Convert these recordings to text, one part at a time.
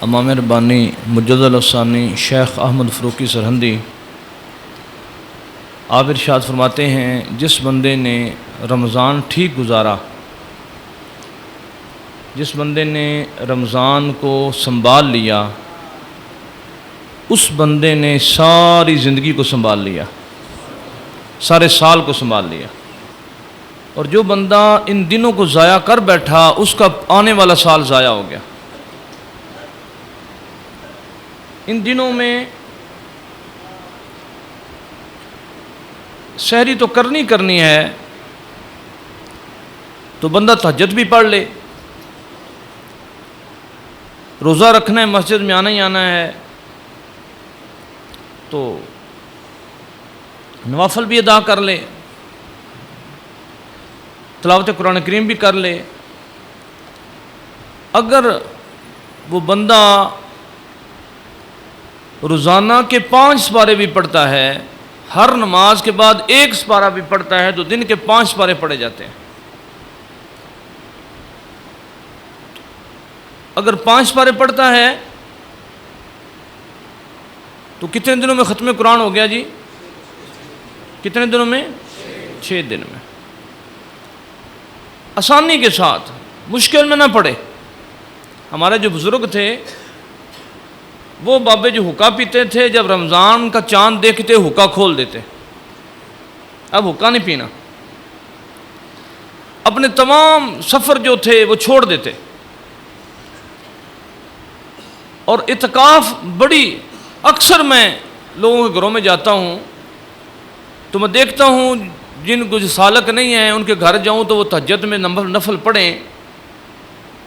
امام ربانی مجد الثانی شیخ احمد فروقی سرہندی آپ ارشاد فرماتے ہیں، جس بندے نے رمضان ٹھیک گزارا، جس بندے نے رمضان کو سنبھال لیا، اس بندے نے ساری زندگی کو سنبھال لیا، سارے سال کو سنبھال لیا۔ اور جو بندہ ان دنوں کو ضائع کر بیٹھا، اس کا آنے والا سال ضائع ہو گیا۔ ان دنوں میں سحری تو کرنی ہے، تو بندہ تہجد بھی پڑھ لے، روزہ رکھنا ہے، مسجد میں آنا ہی آنا ہے، تو نوافل بھی ادا کر لے، تلاوت قرآن کریم بھی کر لے۔ اگر وہ بندہ روزانہ کے 5 سپارے بھی پڑھتا ہے، ہر نماز کے بعد 1 سپارہ بھی پڑھتا ہے، تو دن کے 5 سپارے پڑھے جاتے ہیں۔ اگر 5 سپارے پڑھتا ہے تو کتنے دنوں میں ختم قرآن ہو گیا جی؟ کتنے دنوں میں؟ 6 دن میں، آسانی کے ساتھ، مشکل میں نہ پڑے۔ ہمارے جو بزرگ تھے وہ بابے جو حقہ پیتے تھے، جب رمضان کا چاند دیکھتے حقہ کھول دیتے، اب حقہ نہیں پینا، اپنے تمام سفر جو تھے وہ چھوڑ دیتے۔ اور اعتکاف بڑی اکثر میں لوگوں کے گھروں میں جاتا ہوں تو میں دیکھتا ہوں جن کو جو سالک نہیں ہیں ان کے گھر جاؤں تو وہ تہجد میں نفل پڑھیں،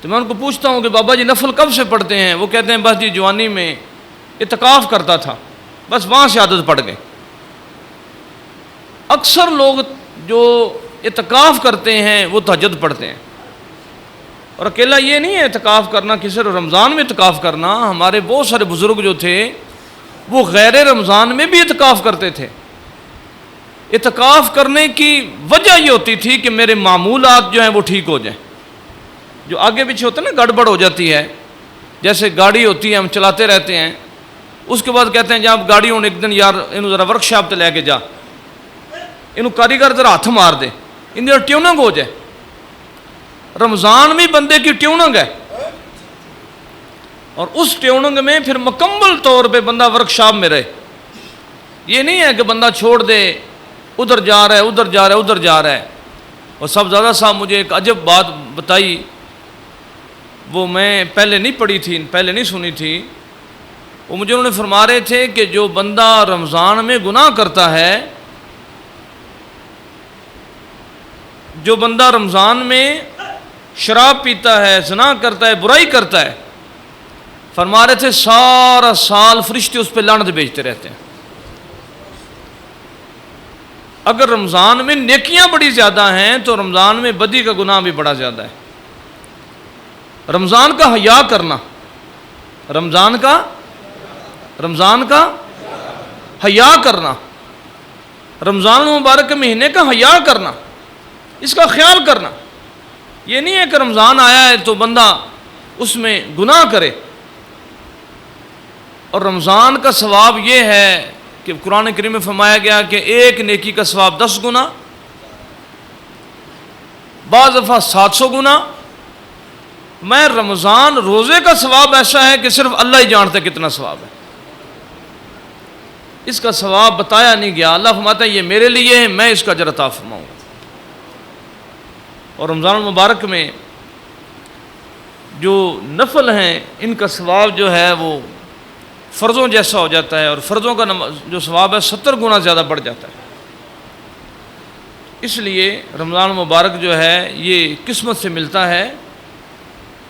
تو میں ان کو پوچھتا ہوں کہ بابا جی نفل کب سے پڑھتے ہیں؟ وہ کہتے ہیں بس جی جوانی میں اعتکاف کرتا تھا، بس وہاں سے عادت پڑ گئی۔ اکثر لوگ جو اعتکاف کرتے ہیں وہ تہجد پڑھتے ہیں، اور اکیلا یہ نہیں ہے اعتکاف کرنا کہ صرف رمضان میں اعتکاف کرنا، ہمارے بہت سارے بزرگ جو تھے وہ غیر رمضان میں بھی اعتکاف کرتے تھے۔ اعتکاف کرنے کی وجہ یہ ہوتی تھی کہ میرے معمولات جو ہیں وہ ٹھیک ہو جائیں۔ جو آگے پیچھے ہوتا ہے نا گڑبڑ ہو جاتی ہے، جیسے گاڑی ہوتی ہے ہم چلاتے رہتے ہیں، اس کے بعد کہتے ہیں جب گاڑی ہوں ایک دن یار انہوں ذرا ورک شاپ تے لے کے جا، انہوں کاریگر ذرا ہاتھ مار دے، ان ذرا ٹیوننگ ہو جائے۔ رمضان بھی بندے کی ٹیوننگ ہے، اور اس ٹیوننگ میں پھر مکمل طور پہ بندہ ورک شاپ میں رہے۔ یہ نہیں ہے کہ بندہ چھوڑ دے، ادھر جا رہا ہے ادھر جا رہا ہے ادھر جا رہا ہے۔ اور سب زیادہ صاحب مجھے ایک عجب بات بتائی، وہ میں پہلے نہیں پڑھی تھی، پہلے نہیں سنی تھی۔ وہ مجھے انہوں نے فرما رہے تھے کہ جو بندہ رمضان میں گناہ کرتا ہے، جو بندہ رمضان میں شراب پیتا ہے، زنا کرتا ہے، برائی کرتا ہے، فرما رہے تھے سارا سال فرشتے اس پہ لعنت بھیجتے رہتے ہیں۔ اگر رمضان میں نیکیاں بڑی زیادہ ہیں تو رمضان میں بدی کا گناہ بھی بڑا زیادہ ہے۔ رمضان کا حیا کرنا، رمضان کا حیا کرنا، رمضان المبارک کے مہینے کا حیا کرنا، اس کا خیال کرنا۔ یہ نہیں ہے کہ رمضان آیا ہے تو بندہ اس میں گناہ کرے۔ اور رمضان کا ثواب یہ ہے کہ قرآن کریم میں فرمایا گیا کہ ایک نیکی کا ثواب 10 گنا، بعض دفعہ 700 گنا۔ میں رمضان روزے کا ثواب ایسا ہے کہ صرف اللہ ہی جانتا ہے کتنا ثواب ہے، اس کا ثواب بتایا نہیں گیا۔ اللہ فرماتا ہے یہ میرے لیے ہے، میں اس کا اجر عطا فرماؤں گا۔ اور رمضان المبارک میں جو نفل ہیں ان کا ثواب جو ہے وہ فرضوں جیسا ہو جاتا ہے، اور فرضوں کا جو ثواب ہے 70 گنا زیادہ بڑھ جاتا ہے۔ اس لیے رمضان المبارک جو ہے یہ قسمت سے ملتا ہے،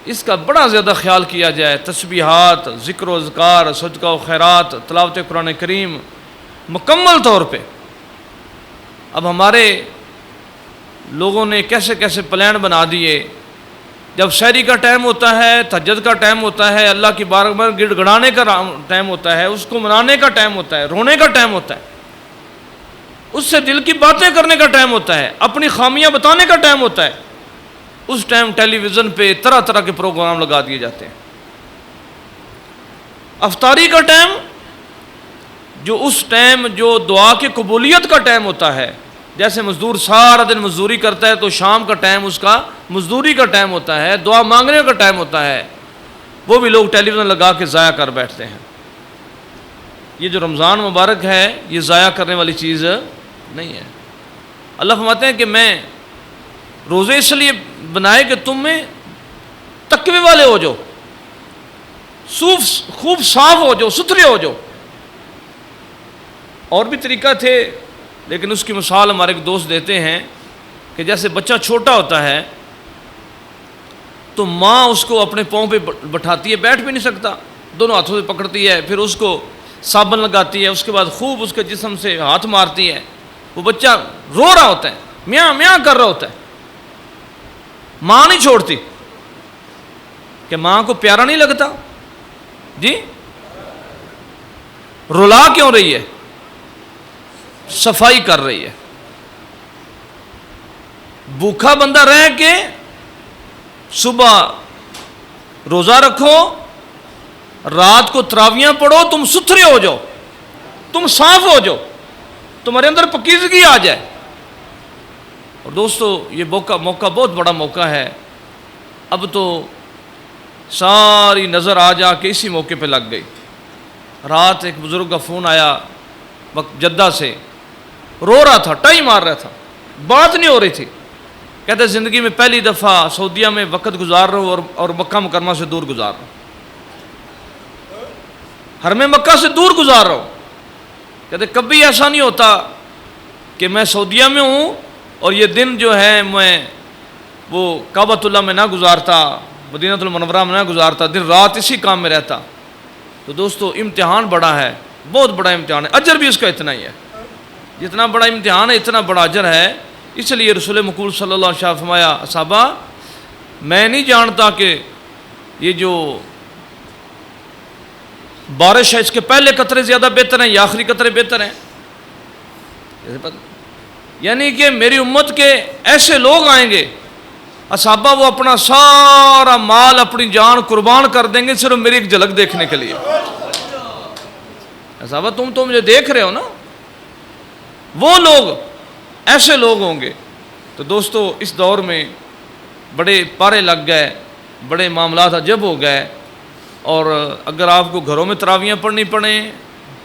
اس کا بڑا زیادہ خیال کیا جائے۔ تسبیحات، ذکر و اذکار، صدقہ و خیرات، تلاوت قرآن کریم مکمل طور پہ۔ اب ہمارے لوگوں نے کیسے کیسے پلان بنا دیے، جب سحری کا ٹائم ہوتا ہے، تہجد کا ٹائم ہوتا ہے، اللہ کی بارگاہ میں گڑ گڑانے کا ٹائم ہوتا ہے، اس کو منانے کا ٹائم ہوتا ہے، رونے کا ٹائم ہوتا ہے، اس سے دل کی باتیں کرنے کا ٹائم ہوتا ہے، اپنی خامیاں بتانے کا ٹائم ہوتا ہے۔ اس ٹائم ٹیلی ویژن پہ طرح طرح کے پروگرام لگا دیے جاتے ہیں۔ افطاری کا ٹائم جو اس ٹائم جو دعا کی قبولیت کا ٹائم ہوتا ہے، جیسے مزدور سارا دن مزدوری کرتا ہے تو شام کا ٹائم اس کا مزدوری کا ٹائم ہوتا ہے، دعا مانگنے کا ٹائم ہوتا ہے، وہ بھی لوگ ٹیلی ویژن لگا کے ضائع کر بیٹھتے ہیں۔ یہ جو رمضان مبارک ہے یہ ضائع کرنے والی چیز نہیں ہے۔ اللہ فرماتے ہیں کہ میں روزے اس لیے بنائے کہ تم میں تقوی والے ہو جاؤ، خوب صاف ہو جاؤ، ستھرے ہو جاؤ۔ اور بھی طریقہ تھے لیکن اس کی مثال ہمارے ایک دوست دیتے ہیں کہ جیسے بچہ چھوٹا ہوتا ہے تو ماں اس کو اپنے پاؤں پہ بٹھاتی ہے، بیٹھ بھی نہیں سکتا، دونوں ہاتھوں سے پکڑتی ہے، پھر اس کو صابن لگاتی ہے، اس کے بعد خوب اس کے جسم سے ہاتھ مارتی ہے، وہ بچہ رو رہا ہوتا ہے، میاں میاں کر رہا ہوتا ہے، ماں نہیں چھوڑتی۔ کہ ماں کو پیارا نہیں لگتا؟ جی رلا کیوں رہی ہے؟ صفائی کر رہی ہے۔ بھوکا بندہ رہ کے صبح روزہ رکھو، رات کو تراویاں پڑھو، تم ستھرے ہو جاؤ، تم صاف ہو جاؤ، تمہارے اندر پاکیزگی آ جائے۔ اور دوستو یہ موقع بہت بڑا موقع ہے۔ اب تو ساری نظر آ جا کے اسی موقع پہ لگ گئی۔ رات ایک بزرگ کا فون آیا جدہ سے، رو رہا تھا، ٹائی مار رہا تھا، بات نہیں ہو رہی تھی۔ کہتے زندگی میں پہلی دفعہ سعودیہ میں وقت گزار رہا ہوں اور مکہ مکرمہ سے دور گزار رہا ہوں، حرم مکہ سے دور گزار رہا ہوں۔ کہتے کبھی ایسا نہیں ہوتا کہ میں سعودیہ میں ہوں اور یہ دن جو ہے میں وہ کعبۃ اللہ میں نہ گزارتا، مدینہ المنورہ میں نہ گزارتا، دن رات اسی کام میں رہتا۔ تو دوستو امتحان بڑا ہے، بہت بڑا امتحان ہے، اجر بھی اس کا اتنا ہی ہے، جتنا بڑا امتحان ہے اتنا بڑا اجر ہے۔ اس لیے رسول مقبول صلی اللہ علیہ وسلم فرمایا صحابہ میں نہیں جانتا کہ یہ جو بارش ہے اس کے پہلے قطرے زیادہ بہتر ہیں یا آخری قطرے بہتر ہیں، یعنی کہ میری امت کے ایسے لوگ آئیں گے صحابہ وہ اپنا سارا مال اپنی جان قربان کر دیں گے صرف میری ایک جھلک دیکھنے کے لیے۔ صحابہ تم تو مجھے دیکھ رہے ہو نا، وہ لوگ ایسے لوگ ہوں گے۔ تو دوستو اس دور میں بڑے پارے لگ گئے، بڑے معاملات عجب ہو گئے، اور اگر آپ کو گھروں میں تراویاں پڑھنی پڑیں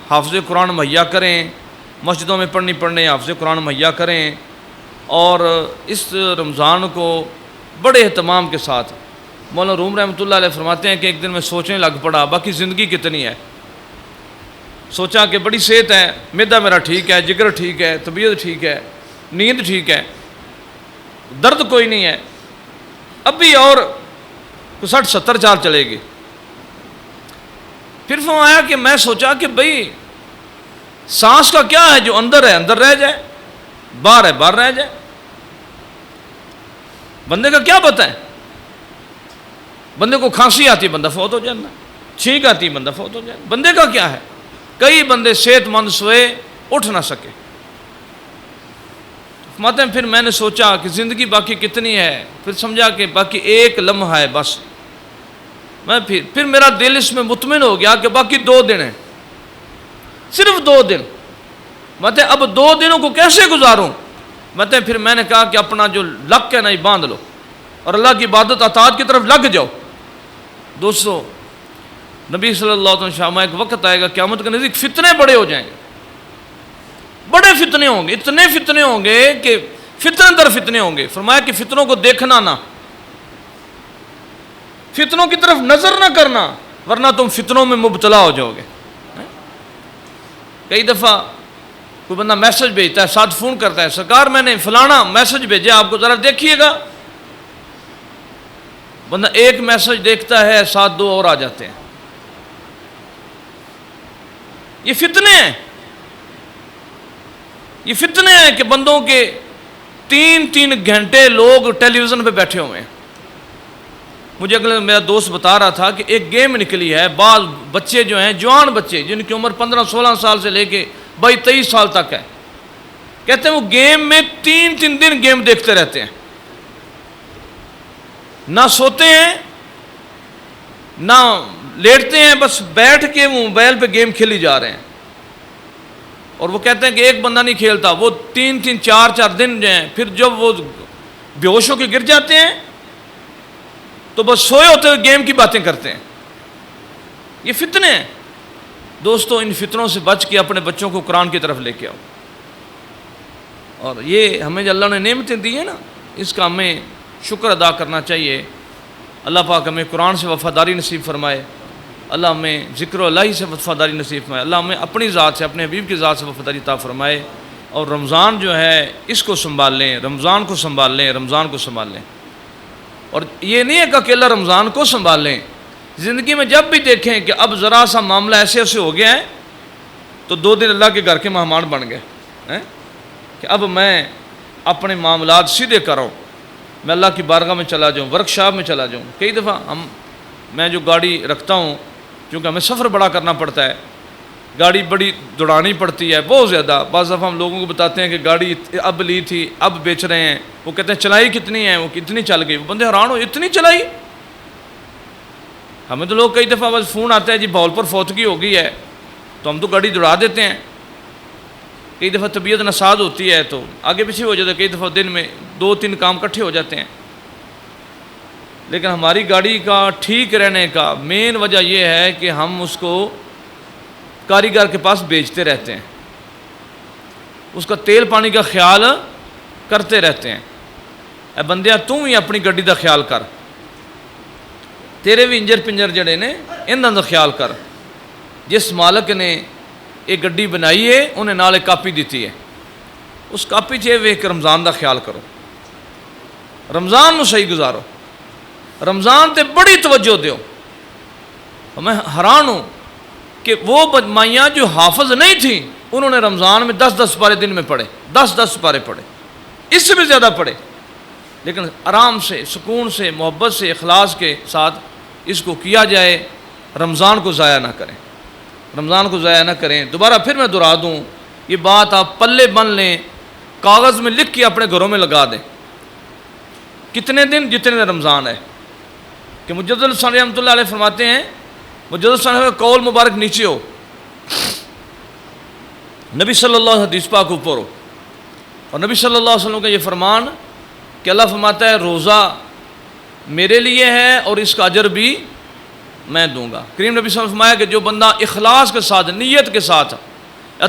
حافظ قرآن مہیا کریں، مسجدوں میں پڑھنی حافظ قرآن مہیا کریں، اور اس رمضان کو بڑے اہتمام کے ساتھ۔ مولانا روم رحمۃ اللہ علیہ فرماتے ہیں کہ ایک دن میں سوچنے لگ پڑا باقی زندگی کتنی ہے، سوچا کہ بڑی صحت ہے، معدہ میرا ٹھیک ہے، جگر ٹھیک ہے، طبیعت ٹھیک ہے، نیند ٹھیک ہے، درد کوئی نہیں ہے، اب بھی اور 60-70 سال چلے گی۔ پھر فرمایا کہ میں سوچا کہ بھئی سانس کا کیا ہے، جو اندر ہے اندر رہ جائے، باہر ہے باہر رہ جائے، بندے کا کیا پتہ ہے، بندے کو کھانسی آتی ہے بندہ فوت ہو جانا، چھینک آتی ہے بندہ فوت ہو جائے، بندے کا کیا ہے۔ کئی بندے صحت مند سوئے اٹھ نہ سکے۔ فرماتے ہیں پھر میں نے سوچا کہ زندگی باقی کتنی ہے، پھر سمجھا کہ باقی ایک لمحہ ہے بس۔ میں پھر میرا دل اس میں مطمئن ہو گیا کہ باقی 2 دن ہیں، صرف 2 دن۔ مت اب 2 دنوں کو کیسے گزاروں؟ مت پھر میں نے کہا کہ اپنا جو لک ہے نا باندھ لو اور اللہ کی عبادت اطاعت کی طرف لگ جاؤ۔ دوستو نبی صلی اللہ علیہ وسلم ایک وقت آئے گا قیامت کے نزدیک فتنے بڑے ہو جائیں گے، بڑے فتنے ہوں گے، اتنے فتنے ہوں گے کہ فتنے در فتنے ہوں گے۔ فرمایا کہ فتنوں کو دیکھنا نہ، فتنوں کی طرف نظر نہ کرنا ورنہ تم فتنوں میں مبتلا ہو جاؤ گے۔ کئی دفعہ کوئی بندہ میسج بھیجتا ہے، ساتھ فون کرتا ہے، سرکار میں نے فلانا میسج بھیجا آپ کو ذرا دیکھیے گا۔ بندہ ایک میسج دیکھتا ہے، ساتھ 2 اور آ جاتے ہیں۔ یہ فتنے ہیں، یہ فتنے ہیں کہ بندوں کے 3 گھنٹے لوگ ٹیلی ویژن پہ بیٹھے ہوئے ہیں۔ مجھے اگلے میرا دوست بتا رہا تھا کہ ایک گیم نکلی ہے، بعض بچے جو ہیں جوان بچے جن کی عمر 15-16 سال سے لے کے 22-23 سال تک ہے، کہتے ہیں وہ گیم میں 3 دن گیم دیکھتے رہتے ہیں، نہ سوتے ہیں، نہ لیٹتے ہیں بس بیٹھ کے وہ موبائل پہ گیم کھیلی جا رہے ہیں، اور وہ کہتے ہیں کہ ایک بندہ نہیں کھیلتا، وہ 3-4 دن جو ہیں، پھر جب وہ بے ہوش ہو کے گر جاتے ہیں تو بس سوئے ہوتے ہوئے گیم کی باتیں کرتے ہیں۔ یہ فتنے ہیں دوستو، ان فتنوں سے بچ کے اپنے بچوں کو قرآن کی طرف لے کے آؤ، اور یہ ہمیں جو اللہ نے نعمتیں دی ہیں نا، اس کا ہمیں شکر ادا کرنا چاہیے۔ اللہ پاک ہمیں قرآن سے وفاداری نصیب فرمائے، اللہ ہمیں ذکر اللہ سے وفاداری نصیب فرمائے، اللہ ہمیں اپنی ذات سے، اپنے حبیب کی ذات سے وفاداری عطا فرمائے، اور رمضان جو ہے اس کو سنبھال لیں، رمضان کو سنبھال لیں، رمضان کو سنبھال لیں۔ اور یہ نہیں ہے کہ اکیلا رمضان کو سنبھال لیں، زندگی میں جب بھی دیکھیں کہ اب ذرا سا معاملہ ایسے ایسے ہو گیا ہے تو 2 دن اللہ کے گھر کے مہمان بن گئے کہ اب میں اپنے معاملات سیدھے کروں، میں اللہ کی بارگاہ میں چلا جاؤں، ورک شاپ میں چلا جاؤں۔ کئی دفعہ میں جو گاڑی رکھتا ہوں، کیونکہ ہمیں سفر بڑا کرنا پڑتا ہے، گاڑی بڑی دوڑانی پڑتی ہے بہت زیادہ، بعض دفعہ ہم لوگوں کو بتاتے ہیں کہ گاڑی اب لی تھی اب بیچ رہے ہیں، وہ کہتے ہیں چلائی کتنی ہے، وہ کتنی چل گئی، وہ بندے حیران ہو اتنی چلائی۔ ہمیں تو لوگ کئی دفعہ بس فون آتا ہے جی بھول پر فوتگی ہو گئی ہے، تو ہم تو گاڑی دوڑا دیتے ہیں۔ کئی دفعہ طبیعت ناساز ہوتی ہے تو آگے پیچھے ہو جاتا ہے، کئی دفعہ دن میں 2-3 کام اکٹھے ہو جاتے ہیں۔ لیکن ہماری گاڑی کا ٹھیک رہنے کا مین وجہ یہ ہے کہ ہم اس کو کاریگر کے پاس بیچتے رہتے ہیں، اس کا تیل پانی کا خیال کرتے رہتے ہیں۔ اے بندیا تم ہی اپنی گڈی دا خیال کر، تیرے بھی انجر پنجر جڑے نے انہاں دا خیال کر۔ جس مالک نے ایک گڈی بنائی ہے انہیں نال ایک کاپی دیتی ہے، اس کاپی چ ویکھ کے رمضان دا خیال کرو، رمضان نو صحیح گزارو، رمضان تے بڑی توجہ دیو۔ میں حیران ہوں کہ وہ بدمائیاں جو حافظ نہیں تھیں انہوں نے رمضان میں 10 پارے دن میں پڑھے، 10 پارے پڑھے، اس سے بھی زیادہ پڑھے، لیکن آرام سے، سکون سے، محبت سے، اخلاص کے ساتھ اس کو کیا جائے۔ رمضان کو ضائع نہ کریں، رمضان کو ضائع نہ کریں۔ دوبارہ پھر میں دہرا دوں، یہ بات آپ پلے بن لیں، کاغذ میں لکھ کے اپنے گھروں میں لگا دیں، کتنے دن جتنے دن رمضان ہے۔ کہ مجدد الثانی رحمۃ اللہ علیہ فرماتے ہیں، مجدد الثانی کا قول مبارک نیچے ہو، نبی صلی اللہ علیہ حدیث پاک اوپر ہو، اور نبی صلی اللہ علیہ وسلم کا یہ فرمان کہ اللہ فرماتا ہے روزہ میرے لیے ہے اور اس کا اجر بھی میں دوں گا۔ کریم نبی صلی اللہ علیہ وسلم نے فرمایا کہ جو بندہ اخلاص کے ساتھ، نیت کے ساتھ،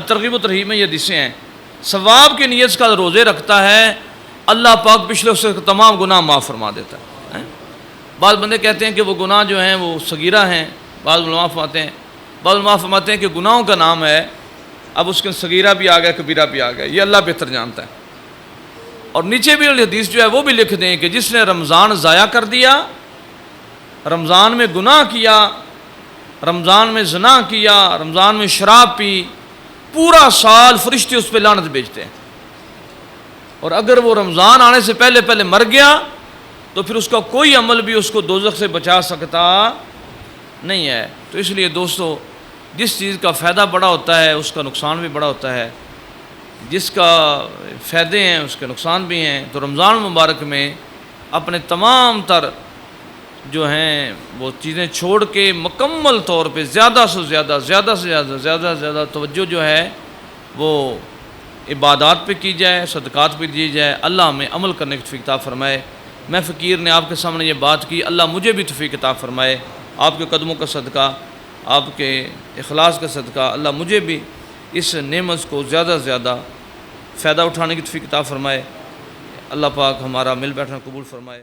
ترغیب و ترہیب میں یہ حدیثیں ہیں، ثواب کی نیت کا روزے رکھتا ہے، اللہ پاک پچھلے اس کے تمام گناہ معاف فرما دیتا ہے۔ بعض بندے کہتے ہیں کہ وہ گناہ جو ہیں وہ صغیرہ ہیں، بعض علماء فرماتے ہیں کہ گناہوں کا نام ہے، اب اس کے صغیرہ بھی آ گیا، کبیرہ بھی آ گیا، یہ اللہ بہتر جانتا ہے۔ اور نیچے بھی حدیث جو ہے وہ بھی لکھ دیں کہ جس نے رمضان ضائع کر دیا، رمضان میں گناہ کیا، رمضان میں زنا کیا، رمضان میں شراب پی، پورا سال فرشتے اس پہ لعنت بھیجتے ہیں، اور اگر وہ رمضان آنے سے پہلے مر گیا تو پھر اس کا کوئی عمل بھی اس کو دوزخ سے بچا سکتا نہیں ہے۔ تو اس لیے دوستو، جس چیز کا فائدہ بڑا ہوتا ہے اس کا نقصان بھی بڑا ہوتا ہے، جس کا فائدے ہیں اس کے نقصان بھی ہیں۔ تو رمضان مبارک میں اپنے تمام تر جو ہیں وہ چیزیں چھوڑ کے مکمل طور پہ زیادہ سے زیادہ توجہ جو ہے وہ عبادات پہ کی جائے، صدقات پہ دی جائے۔ اللہ ہمیں عمل کرنے کی توفیق عطا فرمائے۔ میں فقیر نے آپ کے سامنے یہ بات کی، اللہ مجھے بھی توفیق عطا فرمائے، آپ کے قدموں کا صدقہ، آپ کے اخلاص کا صدقہ، اللہ مجھے بھی اس نعمت کو زیادہ سے زیادہ فائدہ اٹھانے کی توفیق عطا فرمائے۔ اللہ پاک ہمارا مل بیٹھنا قبول فرمائے۔